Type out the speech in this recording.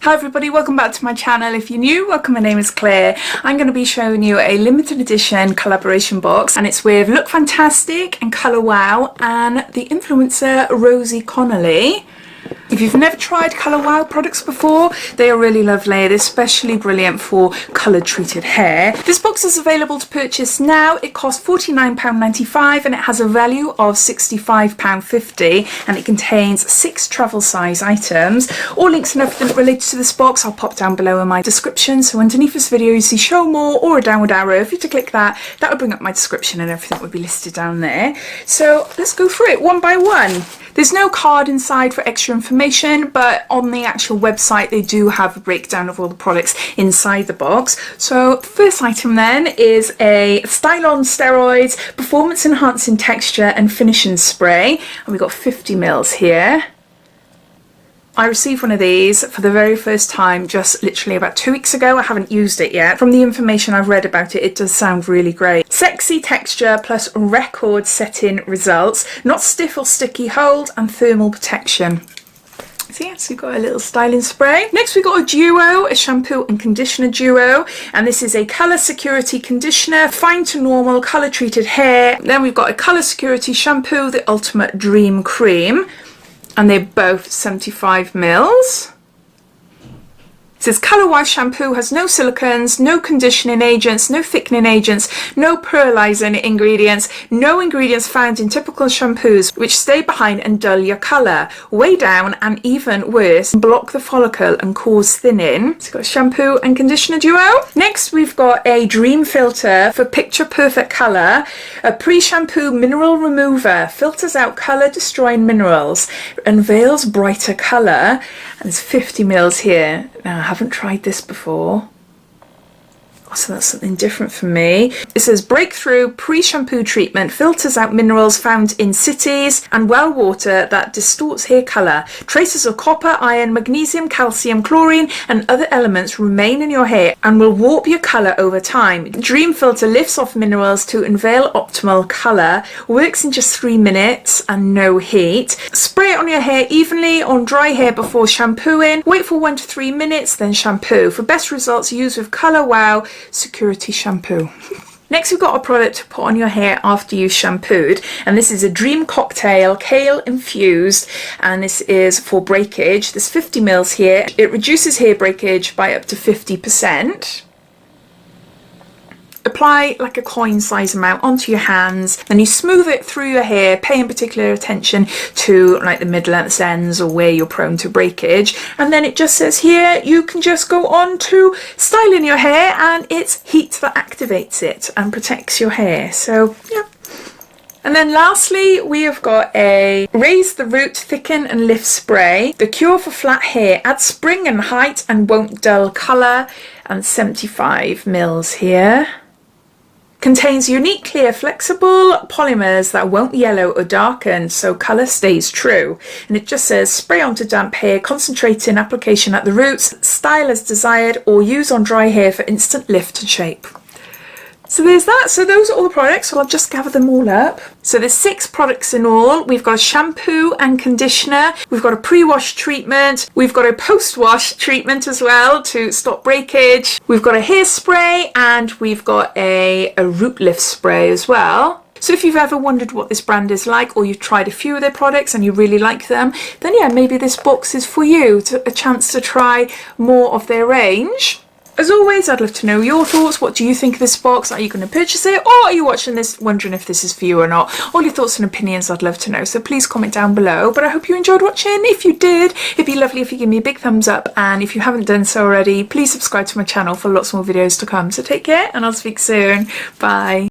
Hi everybody, welcome back to my channel. If you're new, welcome, my name is Claire. I'm going to be showing you a limited edition collaboration box, and it's with LOOKFANTASTIC and Colour Wow and the influencer Rosie Connolly. If you've never tried Colour Wow products before, they are really lovely. They're especially brilliant for colour treated hair. This box is available to purchase now. It costs £49.95 and it has a value of £65.50, and it contains 6 travel size items. All links and everything related to this box I'll pop down below in my description. So underneath this video you see show more or a downward arrow. If you were to click that, that would bring up my description and everything would be listed down there. So let's go through it one by one. There's no card inside for extra information, but on the actual website they do have a breakdown of all the products inside the box. So the first item then is a Stylo Steroids Performance Enhancing Texture and Finishing Spray, and we've got 50 ml here. I received one of these for the very first time just literally about 2 weeks ago. I haven't used it yet. From the information I've read about it, it does sound really great. Sexy texture plus record setting results. Not stiff or sticky hold and thermal protection. So yes, we've got a little styling spray. Next we've got a duo, a shampoo and conditioner duo, and this is a colour security conditioner, fine to normal colour treated hair. Then we've got a colour security shampoo, the Ultimate Dream Cream. And they're both 75 ml. It says Colour Wow shampoo has no silicones, no conditioning agents, no thickening agents, no pearlizing ingredients, no ingredients found in typical shampoos which stay behind and dull your colour, weigh down and even worse, block the follicle and cause thinning. So we've got a shampoo and conditioner duo. Next we've got a dream filter for picture perfect colour, a pre-shampoo mineral remover, filters out colour destroying minerals, unveils brighter colour, and there's 50 ml here. Now, I haven't tried this before, so that's something different for me. It says breakthrough pre-shampoo treatment, filters out minerals found in cities and well water that distorts hair colour. Traces of copper, iron, magnesium, calcium, chlorine and other elements remain in your hair and will warp your colour over time. Dream filter lifts off minerals to unveil optimal colour, works in just 3 minutes and no heat. Spray it on your hair evenly on dry hair before shampooing. Wait for 1 to 3 minutes, then shampoo. For best results, use with Colour Wow Security Shampoo. Next we've got a product to put on your hair after you've shampooed, and this is a Dream Cocktail Kale-Infused, and this is for breakage. There's 50 ml here. It reduces hair breakage by up to 50%. Apply like a coin size amount onto your hands, then you smooth it through your hair, paying particular attention to like the mid-length ends or where you're prone to breakage. And then it just says here you can just go on to styling your hair, and it's heat that activates it and protects your hair. So yeah. And then lastly we have got a Raise the Root Thicken and Lift Spray, the cure for flat hair, adds spring and height and won't dull colour, and 75 ml here. Contains unique clear flexible polymers that won't yellow or darken, so colour stays true. And it just says spray onto damp hair, concentrating application at the roots, style as desired or use on dry hair for instant lift and shape. So there's that. So those are all the products, so I'll just gather them all up. So there's 6 products in all. We've got a shampoo and conditioner, we've got a pre-wash treatment, we've got a post-wash treatment as well to stop breakage, we've got a hairspray, and we've got a root lift spray as well. So if you've ever wondered what this brand is like, or you've tried a few of their products and you really like them, then yeah, maybe this box is for you, a chance to try more of their range. As always, I'd love to know your thoughts. What do you think of this box? Are you going to purchase it, or are you watching this wondering if this is for you or not? All your thoughts and opinions I'd love to know, so please comment down below. But I hope you enjoyed watching. If you did, it'd be lovely if you give me a big thumbs up, and if you haven't done so already, please subscribe to my channel for lots more videos to come. So take care, and I'll speak soon. Bye.